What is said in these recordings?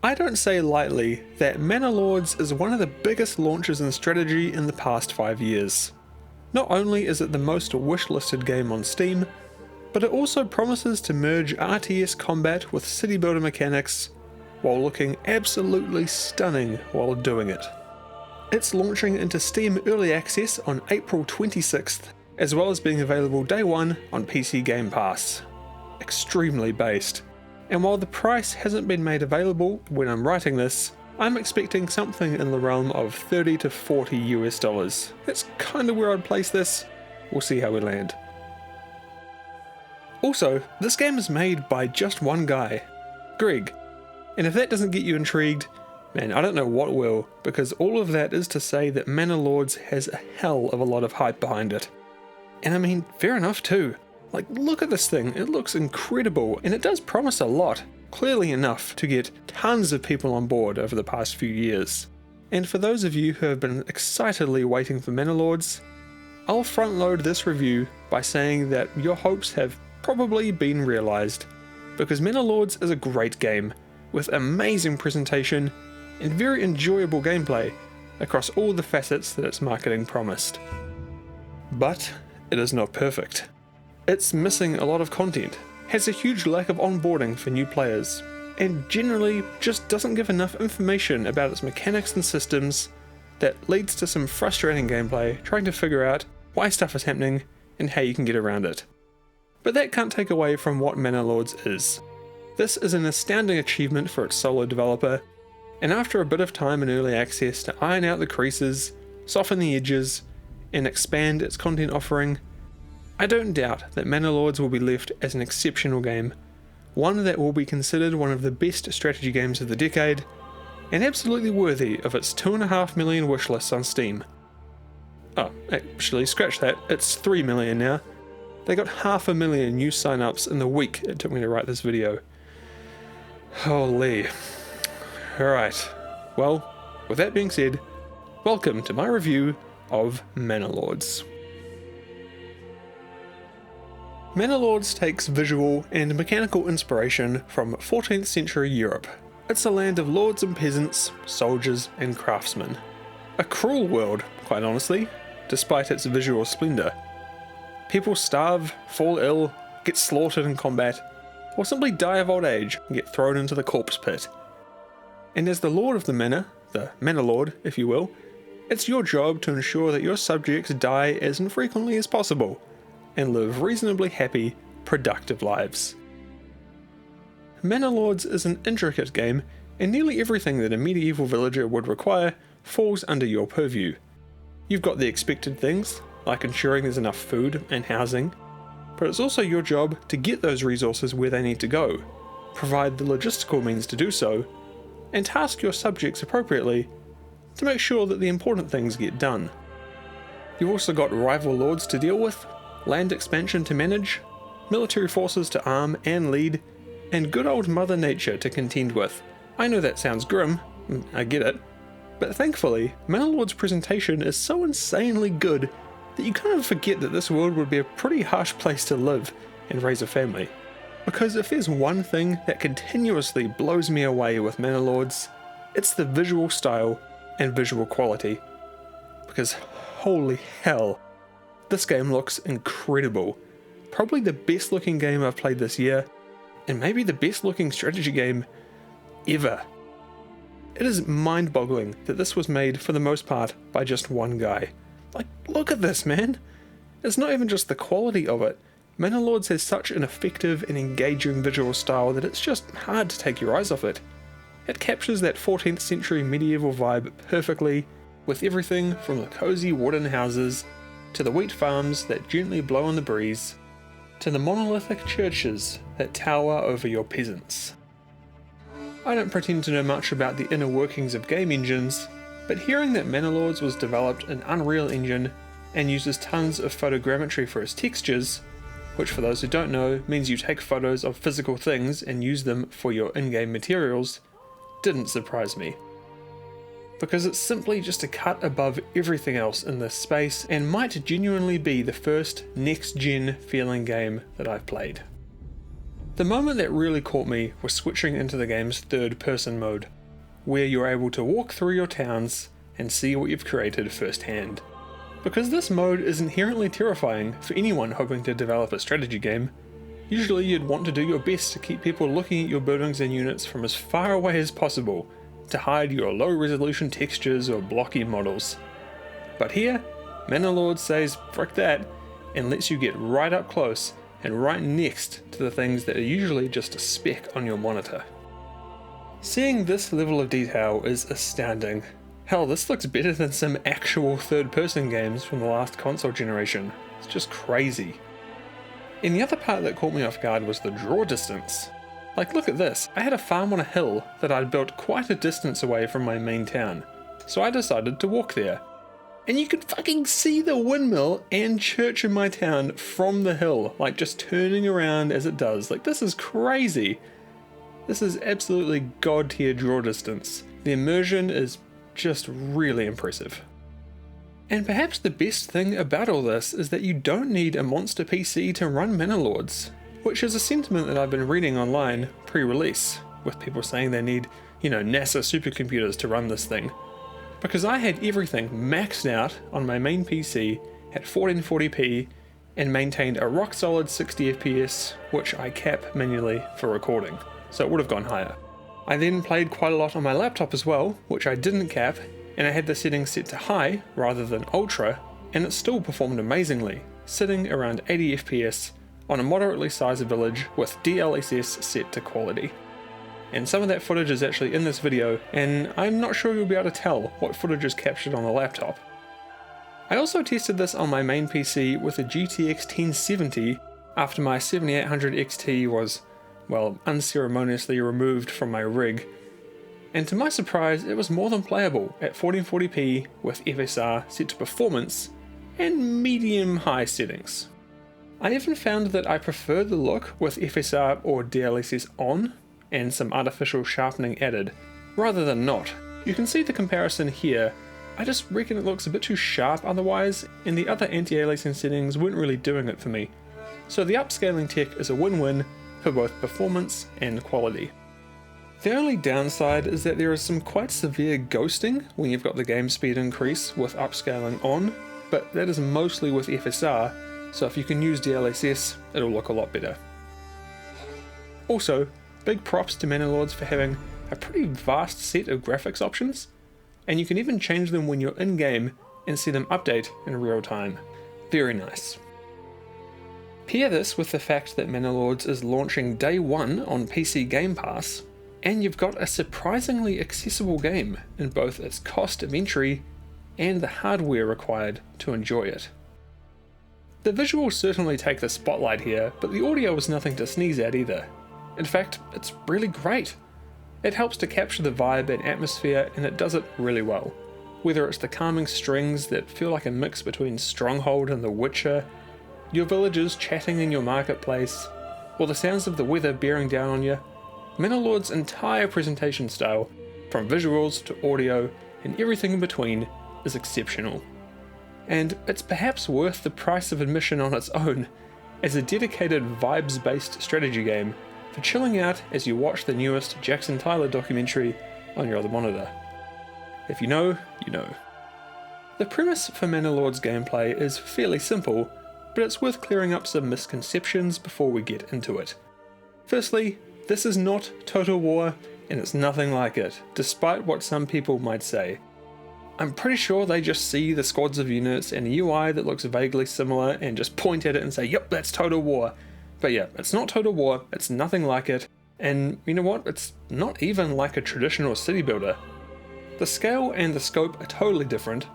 I don't say lightly that Manor Lords is one of the biggest launches in strategy in the past 5 years. Not only is it the most wishlisted game on Steam, but it also promises to merge RTS combat with city builder mechanics while looking absolutely stunning while doing it. It's launching into Steam Early Access on April 26th, as well as being available day one on PC Game Pass. Extremely based. And while the price hasn't been made available when I'm writing this, I'm expecting something in the realm of $30 to $40 US. That's kinda where I'd place this. We'll see how we land. Also, this game is made by just one guy, Greg. And if that doesn't get you intrigued, man, I don't know what will, because all of that is to say that Manor Lords has a hell of a lot of hype behind it. And I mean, fair enough too. Like, look at this thing, it looks incredible, and it does promise a lot, clearly enough to get tons of people on board over the past few years. And for those of you who have been excitedly waiting for Manor Lords, I'll front load this review by saying that your hopes have probably been realised, because Manor Lords is a great game, with amazing presentation and very enjoyable gameplay across all the facets that its marketing promised. But it is not perfect. It's missing a lot of content, has a huge lack of onboarding for new players, and generally just doesn't give enough information about its mechanics and systems that leads to some frustrating gameplay trying to figure out why stuff is happening and how you can get around it. But that can't take away from what Manor Lords is. This is an astounding achievement for its solo developer, and after a bit of time in early access to iron out the creases, soften the edges, and expand its content offering, I don't doubt that Manor Lords will be left as an exceptional game, one that will be considered one of the best strategy games of the decade, and absolutely worthy of its 2.5 million wishlists on Steam. Oh, actually, scratch that, it's 3 million now. They got 500,000 new sign-ups in the week it took me to write this video. Holy. Alright, well, with that being said, welcome to my review of Manor Lords. Manor Lords takes visual and mechanical inspiration from 14th century Europe. It's a land of lords and peasants, soldiers and craftsmen. A cruel world, quite honestly, despite its visual splendour. People starve, fall ill, get slaughtered in combat, or simply die of old age and get thrown into the corpse pit. And as the lord of the manor, the manor lord if you will, it's your job to ensure that your subjects die as infrequently as possible, and live reasonably happy, productive lives. Manor Lords is an intricate game, and nearly everything that a medieval villager would require falls under your purview. You've got the expected things, like ensuring there's enough food and housing, but it's also your job to get those resources where they need to go, provide the logistical means to do so, and task your subjects appropriately to make sure that the important things get done. You've also got rival lords to deal with, land expansion to manage, military forces to arm and lead, and good old Mother Nature to contend with. I know that sounds grim, I get it, but thankfully, Manor Lord's presentation is so insanely good that you kind of forget that this world would be a pretty harsh place to live and raise a family. Because if there's one thing that continuously blows me away with Manor Lords, it's the visual style and visual quality. Because holy hell, this game looks incredible. Probably the best looking game I've played this year, and maybe the best looking strategy game ever. It is mind-boggling that this was made for the most part by just one guy. Like, look at this, man! It's not even just the quality of it. Manor Lords has such an effective and engaging visual style that it's just hard to take your eyes off it. It captures that 14th century medieval vibe perfectly, with everything from the cozy wooden houses to the wheat farms that gently blow in the breeze, to the monolithic churches that tower over your peasants. I don't pretend to know much about the inner workings of game engines, but hearing that Manor Lords was developed in Unreal Engine and uses tons of photogrammetry for its textures, which for those who don't know means you take photos of physical things and use them for your in-game materials, didn't surprise me. Because it's simply just a cut above everything else in this space and might genuinely be the first next-gen feeling game that I've played. The moment that really caught me was switching into the game's third-person mode, where you're able to walk through your towns and see what you've created firsthand. Because this mode is inherently terrifying for anyone hoping to develop a strategy game, usually you'd want to do your best to keep people looking at your buildings and units from as far away as possible to hide your low-resolution textures or blocky models. But here, Manor Lords says frick that and lets you get right up close and right next to the things that are usually just a speck on your monitor. Seeing this level of detail is astounding. Hell, this looks better than some actual third-person games from the last console generation. It's just crazy. And the other part that caught me off guard was the draw distance. Like, look at this. I had a farm on a hill that I'd built quite a distance away from my main town, so I decided to walk there. And you could fucking see the windmill and church in my town from the hill, like just turning around as it does. Like, this is crazy. This is absolutely god tier draw distance. The immersion is just really impressive. And perhaps the best thing about all this is that you don't need a monster PC to run Manor Lords, which is a sentiment that I've been reading online pre-release, with people saying they need, NASA supercomputers to run this thing. Because I had everything maxed out on my main PC at 1440p and maintained a rock solid 60 FPS, which I cap manually for recording, so it would have gone higher. I then played quite a lot on my laptop as well, which I didn't cap, and I had the settings set to high rather than ultra, and it still performed amazingly, sitting around 80 FPS on a moderately sized village with DLSS set to quality. And some of that footage is actually in this video, and I'm not sure you'll be able to tell what footage is captured on the laptop. I also tested this on my main PC with a GTX 1070 after my 7800 XT was, well, unceremoniously removed from my rig. And to my surprise, it was more than playable at 1440p with FSR set to performance and medium-high settings. I even found that I prefer the look with FSR or DLSS on and some artificial sharpening added, rather than not. You can see the comparison here. I just reckon it looks a bit too sharp otherwise, and the other anti-aliasing settings weren't really doing it for me. So the upscaling tech is a win-win for both performance and quality. The only downside is that there is some quite severe ghosting when you've got the game speed increase with upscaling on, but that is mostly with FSR, so if you can use DLSS, it'll look a lot better. Also, big props to Manor Lords for having a pretty vast set of graphics options, and you can even change them when you're in-game and see them update in real time. Very nice. Pair this with the fact that Manor Lords is launching day one on PC Game Pass, and you've got a surprisingly accessible game in both its cost of entry and the hardware required to enjoy it. The visuals certainly take the spotlight here, but the audio is nothing to sneeze at either. In fact, it's really great. It helps to capture the vibe and atmosphere, and it does it really well. Whether it's the calming strings that feel like a mix between Stronghold and The Witcher, your villagers chatting in your marketplace, or the sounds of the weather bearing down on you, Manor Lord's entire presentation style, from visuals to audio and everything in between, is exceptional. And it's perhaps worth the price of admission on its own, as a dedicated vibes-based strategy game for chilling out as you watch the newest Jackson Tyler documentary on your other monitor. If you know, you know. The premise for Manor Lords gameplay is fairly simple, but it's worth clearing up some misconceptions before we get into it. Firstly, this is not Total War, and it's nothing like it, despite what some people might say. I'm pretty sure they just see the squads of units and a UI that looks vaguely similar and just point at it and say, yep, that's Total War. But yeah, it's not Total War, it's nothing like it, and you know what, it's not even like a traditional city builder. The scale and the scope are totally different,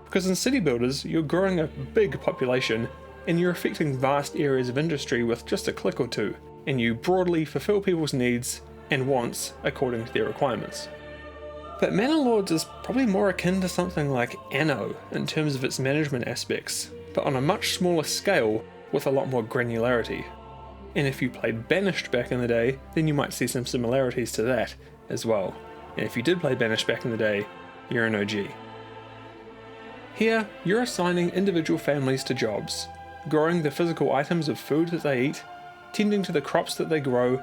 because in city builders you're growing a big population and you're affecting vast areas of industry with just a click or two, and you broadly fulfill people's needs and wants according to their requirements. But Manor Lords is probably more akin to something like Anno in terms of its management aspects, but on a much smaller scale with a lot more granularity. And if you played Banished back in the day, then you might see some similarities to that as well. And if you did play Banished back in the day, you're an OG. Here, you're assigning individual families to jobs, growing the physical items of food that they eat, tending to the crops that they grow,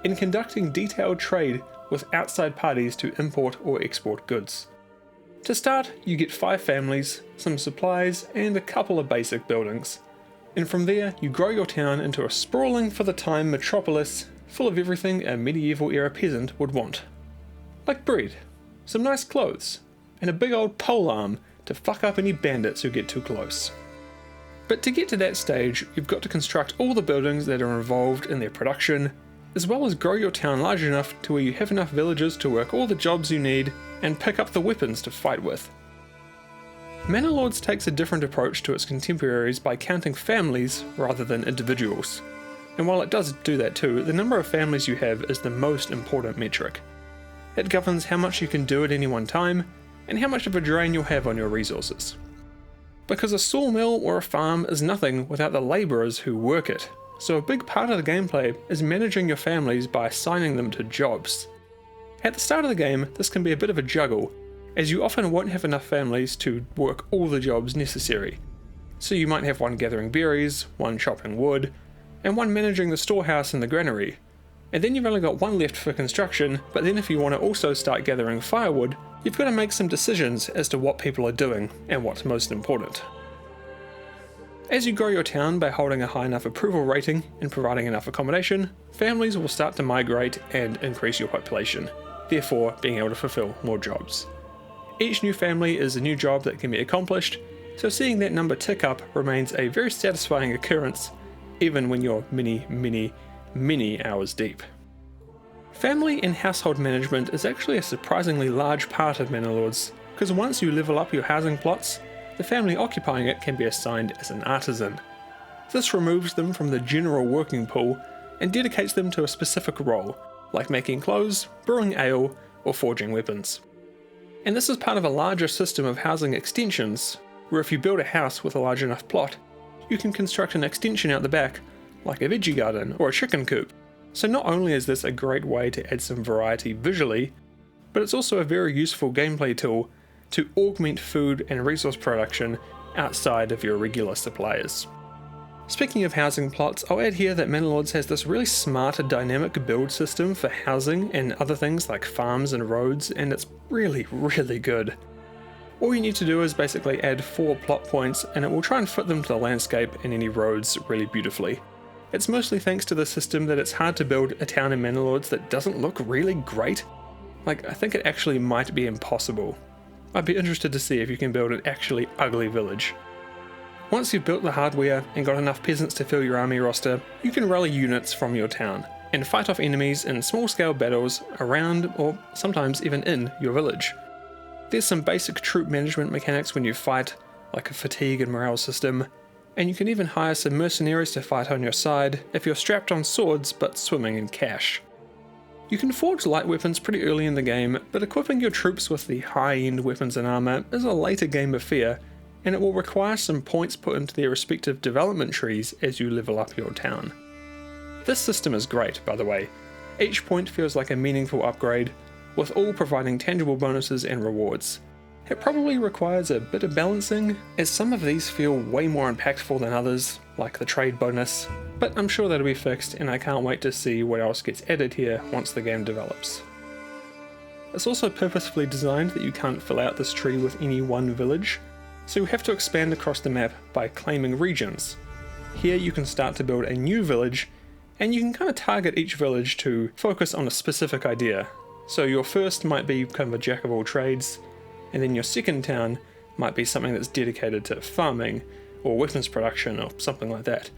and conducting detailed trade with outside parties to import or export goods. To start, you get 5 families, some supplies, and a couple of basic buildings. And from there, you grow your town into a sprawling for the time metropolis full of everything a medieval era peasant would want. Like bread, some nice clothes, and a big old polearm to fuck up any bandits who get too close. But to get to that stage, you've got to construct all the buildings that are involved in their production, as well as grow your town large enough to where you have enough villagers to work all the jobs you need and pick up the weapons to fight with. Manor Lords takes a different approach to its contemporaries by counting families rather than individuals. And while it does do that too, the number of families you have is the most important metric. It governs how much you can do at any one time, and how much of a drain you'll have on your resources. Because a sawmill or a farm is nothing without the labourers who work it, so a big part of the gameplay is managing your families by assigning them to jobs. At the start of the game, this can be a bit of a juggle, as you often won't have enough families to work all the jobs necessary. So you might have one gathering berries, one chopping wood, and one managing the storehouse and the granary. And then you've only got one left for construction, but then if you want to also start gathering firewood, you've got to make some decisions as to what people are doing and what's most important. As you grow your town by holding a high enough approval rating and providing enough accommodation, families will start to migrate and increase your population, therefore being able to fulfill more jobs. Each new family is a new job that can be accomplished, so seeing that number tick up remains a very satisfying occurrence, even when you're many hours deep. Family and household management is actually a surprisingly large part of Manor Lords, because once you level up your housing plots, the family occupying it can be assigned as an artisan. This removes them from the general working pool and dedicates them to a specific role, like making clothes, brewing ale, or forging weapons. And this is part of a larger system of housing extensions, where if you build a house with a large enough plot, you can construct an extension out the back, like a veggie garden or a chicken coop. So not only is this a great way to add some variety visually, but it's also a very useful gameplay tool to augment food and resource production outside of your regular suppliers. Speaking of housing plots, I'll add here that Manor Lords has this really smart dynamic build system for housing and other things like farms and roads, and it's really good. All you need to do is basically add 4 plot points and it will try and fit them to the landscape and any roads really beautifully. It's mostly thanks to the system that it's hard to build a town in Manor Lords that doesn't look really great. Like, I think it actually might be impossible. I'd be interested to see if you can build an actually ugly village. Once you've built the hardware and got enough peasants to fill your army roster, you can rally units from your town and fight off enemies in small-scale battles around or sometimes even in your village. There's some basic troop management mechanics when you fight, like a fatigue and morale system, and you can even hire some mercenaries to fight on your side if you're strapped on swords but swimming in cash. You can forge light weapons pretty early in the game, but equipping your troops with the high-end weapons and armour is a later game affair, and it will require some points put into their respective development trees as you level up your town. This system is great, by the way. Each point feels like a meaningful upgrade, with all providing tangible bonuses and rewards. It probably requires a bit of balancing, as some of these feel way more impactful than others, like the trade bonus, but I'm sure that'll be fixed and I can't wait to see what else gets added here once the game develops. It's also purposefully designed that you can't fill out this tree with any one village, so you have to expand across the map by claiming regions. Here you can start to build a new village, and you can kind of target each village to focus on a specific idea. So your first might be kind of a jack of all trades, and then your second town might be something that's dedicated to farming or weapons production or something like that.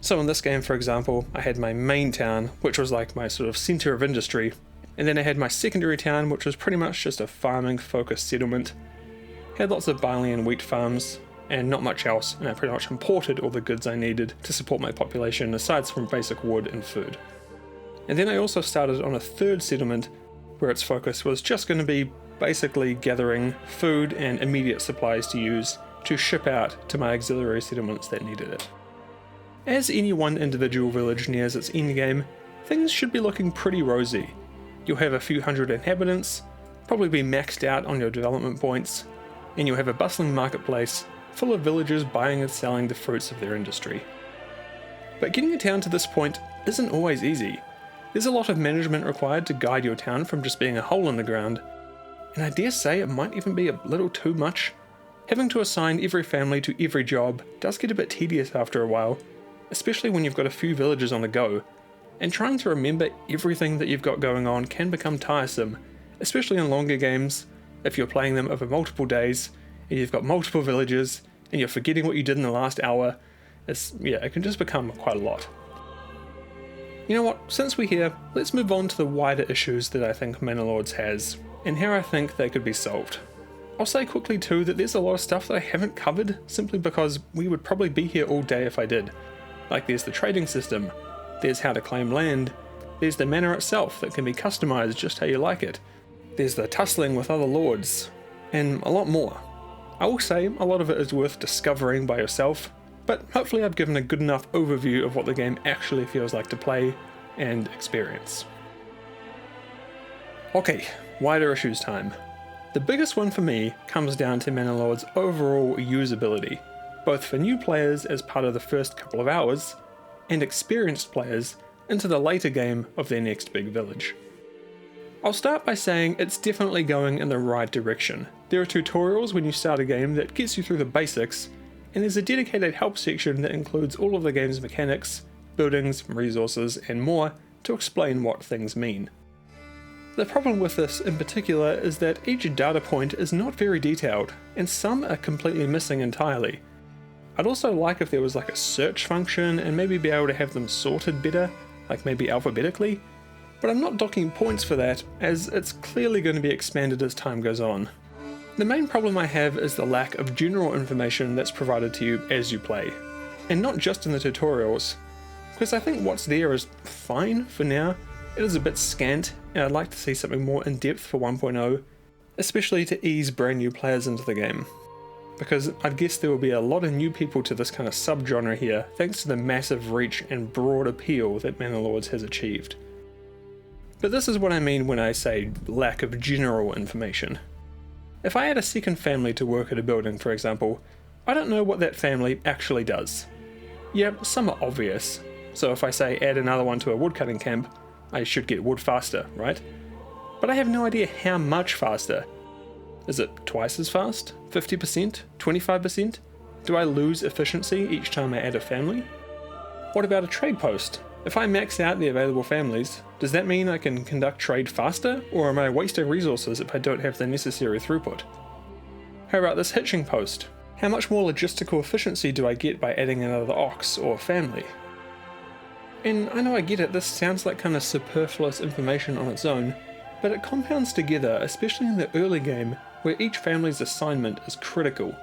So in this game, for example, I had my main town, which was like my sort of centre of industry, and then I had my secondary town, which was pretty much just a farming focused settlement. Had lots of barley and wheat farms, and not much else, and I pretty much imported all the goods I needed to support my population aside from basic wood and food. And then I also started on a third settlement where its focus was just going to be basically gathering food and immediate supplies to use to ship out to my auxiliary settlements that needed it. As any one individual village nears its endgame, things should be looking pretty rosy. You'll have a few hundred inhabitants, probably be maxed out on your development points, and you'll have a bustling marketplace full of villagers buying and selling the fruits of their industry. But getting a town to this point isn't always easy. There's a lot of management required to guide your town from just being a hole in the ground, and I dare say it might even be a little too much. Having to assign every family to every job does get a bit tedious after a while, especially when you've got a few villages on the go, and trying to remember everything that you've got going on can become tiresome, especially in longer games, if you're playing them over multiple days, and you've got multiple villages, and you're forgetting what you did in the last hour. It can just become quite a lot. You know what, since we're here, let's move on to the wider issues that I think Manor Lords has, and how I think they could be solved. I'll say quickly too that there's a lot of stuff that I haven't covered simply because we would probably be here all day if I did. Like there's the trading system, there's how to claim land, there's the manor itself that can be customized just how you like it, there's the tussling with other lords, and a lot more. I will say a lot of it is worth discovering by yourself, but hopefully I've given a good enough overview of what the game actually feels like to play and experience. Okay, wider issues time. The biggest one for me comes down to Manor Lords' overall usability, both for new players as part of the first couple of hours, and experienced players into the later game of their next big village. I'll start by saying it's definitely going in the right direction. There are tutorials when you start a game that gets you through the basics, and there's a dedicated help section that includes all of the game's mechanics, buildings, resources, and more to explain what things mean. The problem with this in particular is that each data point is not very detailed, and some are completely missing entirely. I'd also like if there was like a search function and maybe be able to have them sorted better, like maybe alphabetically, but I'm not docking points for that as it's clearly going to be expanded as time goes on. The main problem I have is the lack of general information that's provided to you as you play, and not just in the tutorials, because I think what's there is fine for now. It is a bit scant, and I'd like to see something more in-depth for 1.0, especially to ease brand new players into the game, because I'd guess there will be a lot of new people to this kind of subgenre here thanks to the massive reach and broad appeal that Manor Lords has achieved. But this is what I mean when I say lack of general information. If I had a second family to work at a building, for example, I don't know what that family actually does. Yeah, some are obvious, so if I say add another one to a woodcutting camp, I should get wood faster, right? But I have no idea how much faster. Is it twice as fast? 50%? 25%? Do I lose efficiency each time I add a family? What about a trade post? If I max out the available families, does that mean I can conduct trade faster, or am I wasting resources if I don't have the necessary throughput? How about this hitching post? How much more logistical efficiency do I get by adding another ox or family? And I know I get it, this sounds like kind of superfluous information on its own, but it compounds together, especially in the early game, where each family's assignment is critical.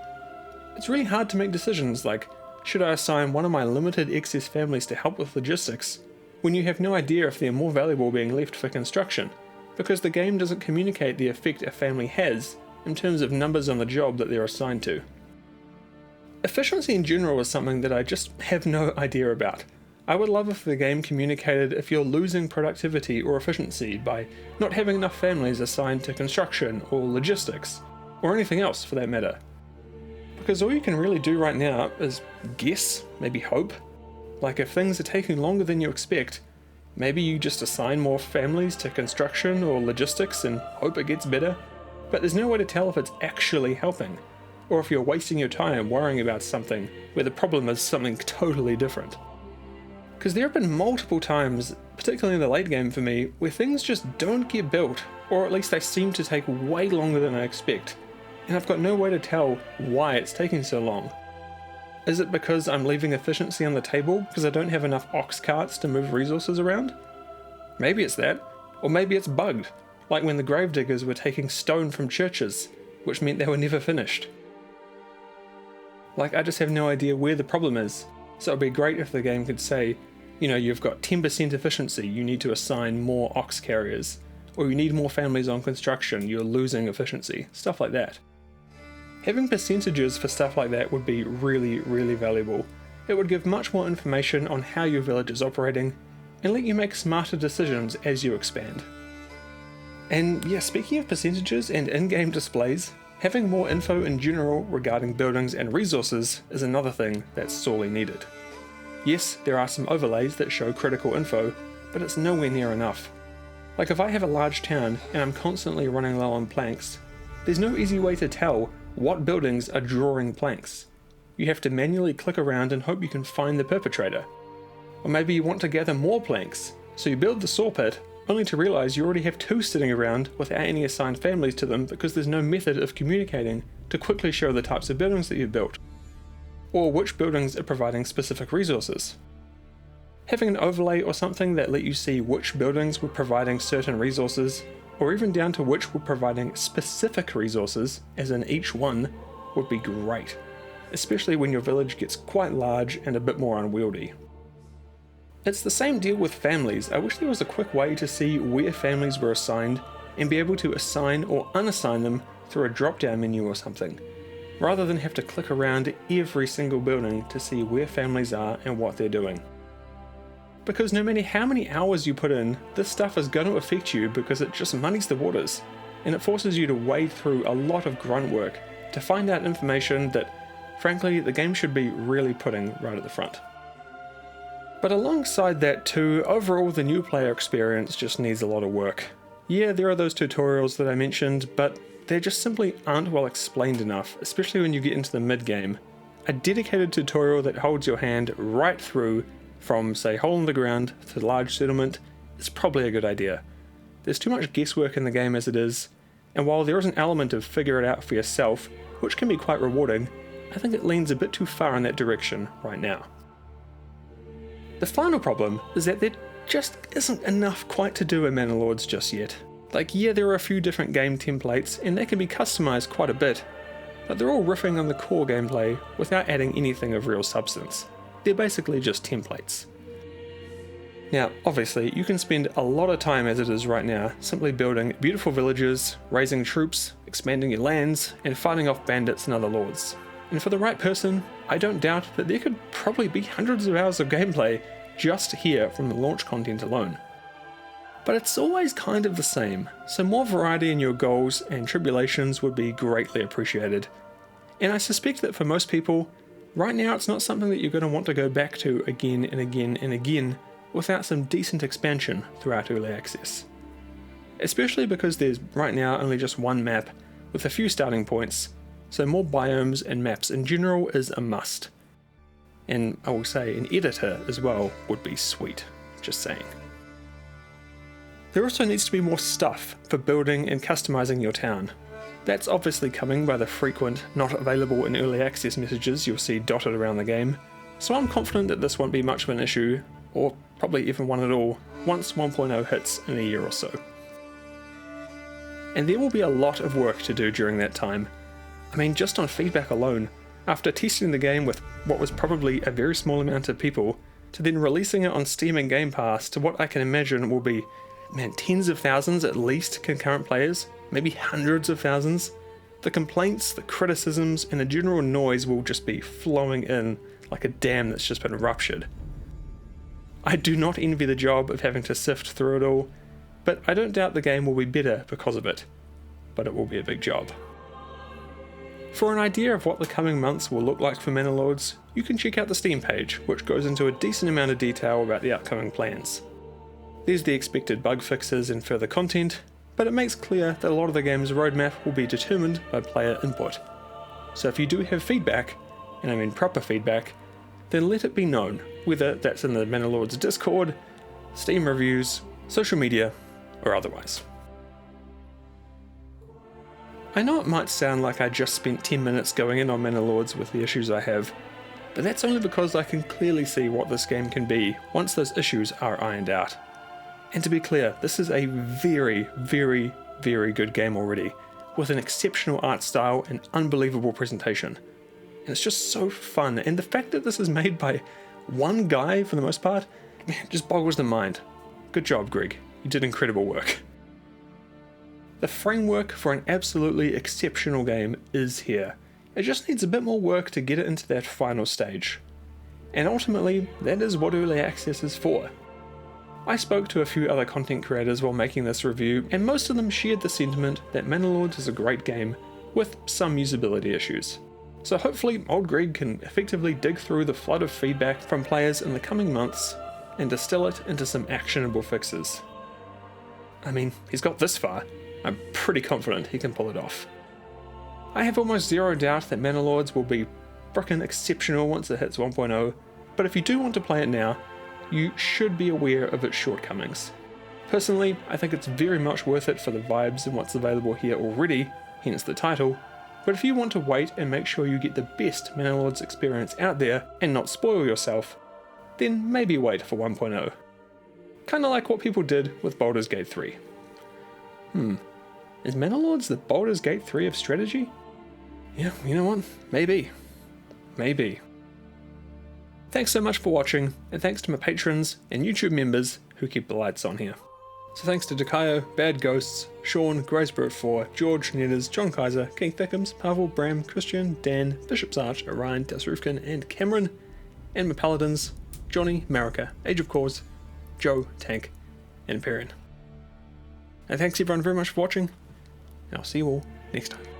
It's really hard to make decisions like, should I assign one of my limited excess families to help with logistics, when you have no idea if they're more valuable being left for construction, because the game doesn't communicate the effect a family has in terms of numbers on the job that they're assigned to. Efficiency in general is something that I just have no idea about. I would love if the game communicated if you're losing productivity or efficiency by not having enough families assigned to construction or logistics, or anything else for that matter. Because all you can really do right now is guess, maybe hope. Like if things are taking longer than you expect, maybe you just assign more families to construction or logistics and hope it gets better, but there's no way to tell if it's actually helping, or if you're wasting your time worrying about something where the problem is something totally different. Because there have been multiple times, particularly in the late game for me, where things just don't get built, or at least they seem to take way longer than I expect, and I've got no way to tell why it's taking so long. Is it because I'm leaving efficiency on the table because I don't have enough ox carts to move resources around? Maybe it's that, or maybe it's bugged, like when the gravediggers were taking stone from churches, which meant they were never finished. Like I just have no idea where the problem is, so it'd be great if the game could say, you've got 10% efficiency, you need to assign more ox carriers, or you need more families on construction, you're losing efficiency, stuff like that. Having percentages for stuff like that would be really, really valuable. It would give much more information on how your village is operating, and let you make smarter decisions as you expand. And yeah, speaking of percentages and in-game displays, having more info in general regarding buildings and resources is another thing that's sorely needed. Yes, there are some overlays that show critical info, but it's nowhere near enough. Like if I have a large town and I'm constantly running low on planks, there's no easy way to tell what buildings are drawing planks. You have to manually click around and hope you can find the perpetrator. Or maybe you want to gather more planks, so you build the saw pit, only to realise you already have 2 sitting around without any assigned families to them because there's no method of communicating to quickly show the types of buildings that you've built, or which buildings are providing specific resources. Having an overlay or something that let you see which buildings were providing certain resources, or even down to which were providing specific resources, as in each one, would be great, especially when your village gets quite large and a bit more unwieldy. It's the same deal with families. I wish there was a quick way to see where families were assigned and be able to assign or unassign them through a drop-down menu or something, rather than have to click around every single building to see where families are and what they're doing. Because no matter how many hours you put in, this stuff is going to affect you because it just muddies the waters, and it forces you to wade through a lot of grunt work to find out information that, frankly, the game should be really putting right at the front. But alongside that too, overall the new player experience just needs a lot of work. Yeah, there are those tutorials that I mentioned, but they just simply aren't well explained enough, especially when you get into the mid-game. A dedicated tutorial that holds your hand right through from, say, hole in the ground to large settlement is probably a good idea. There's too much guesswork in the game as it is, and while there is an element of figure it out for yourself, which can be quite rewarding, I think it leans a bit too far in that direction right now. The final problem is that there just isn't enough quite to do in Manor Lords just yet. Like, yeah, there are a few different game templates, and they can be customized quite a bit, but they're all riffing on the core gameplay without adding anything of real substance. They're basically just templates. Now, obviously, you can spend a lot of time as it is right now simply building beautiful villages, raising troops, expanding your lands, and fighting off bandits and other lords. And for the right person, I don't doubt that there could probably be hundreds of hours of gameplay just here from the launch content alone. But it's always kind of the same, so more variety in your goals and tribulations would be greatly appreciated. And I suspect that for most people, right now it's not something that you're going to want to go back to again and again and again without some decent expansion throughout early access. Especially because there's right now only just one map with a few starting points, so more biomes and maps in general is a must. And I will say an editor as well would be sweet, just saying. There also needs to be more stuff for building and customizing your town. That's obviously coming by the frequent not available in early access messages you'll see dotted around the game, so I'm confident that this won't be much of an issue, or probably even one at all, once 1.0 hits in a year or so. And there will be a lot of work to do during that time. I mean, just on feedback alone, after testing the game with what was probably a very small amount of people, to then releasing it on Steam and Game Pass to what I can imagine will be, tens of thousands at least concurrent players, maybe hundreds of thousands, the complaints, the criticisms, and the general noise will just be flowing in like a dam that's just been ruptured. I do not envy the job of having to sift through it all, but I don't doubt the game will be better because of it, but it will be a big job. For an idea of what the coming months will look like for Manor Lords, you can check out the Steam page, which goes into a decent amount of detail about the upcoming plans. There's the expected bug fixes and further content, but it makes clear that a lot of the game's roadmap will be determined by player input. So if you do have feedback, and I mean proper feedback, then let it be known, whether that's in the Manor Lords Discord, Steam reviews, social media, or otherwise. I know it might sound like I just spent 10 minutes going in on Manor Lords with the issues I have, but that's only because I can clearly see what this game can be once those issues are ironed out. And to be clear, this is a very, very, very good game already, with an exceptional art style and unbelievable presentation. And it's just so fun, and the fact that this is made by one guy for the most part, just boggles the mind. Good job, Greg. You did incredible work. The framework for an absolutely exceptional game is here. It just needs a bit more work to get it into that final stage. And ultimately, that is what early access is for. I spoke to a few other content creators while making this review, and most of them shared the sentiment that Manor Lords is a great game, with some usability issues. So hopefully Old Greg can effectively dig through the flood of feedback from players in the coming months and distill it into some actionable fixes. I mean, he's got this far. I'm pretty confident he can pull it off. I have almost zero doubt that Manor Lords will be frickin' exceptional once it hits 1.0, but if you do want to play it now, you should be aware of its shortcomings. Personally, I think it's very much worth it for the vibes and what's available here already, hence the title, but if you want to wait and make sure you get the best Manor Lords experience out there and not spoil yourself, then maybe wait for 1.0. Kinda like what people did with Baldur's Gate 3. Is Manor Lords the Baldur's Gate 3 of strategy? Yeah, you know what? Maybe. Maybe. Thanks so much for watching, and thanks to my patrons and YouTube members who keep the lights on here. So thanks to Dakayo, Bad Ghosts, Sean, Greyspirit4, George, Netters, John Kaiser, King Thickums, Pavel, Bram, Christian, Dan, Bishop's Arch, Orion, Dasrufkin, and Cameron, and my paladins, Johnny, Marika, Age of Cause, Joe, Tank, and Imperian. And thanks everyone very much for watching, and I'll see you all next time.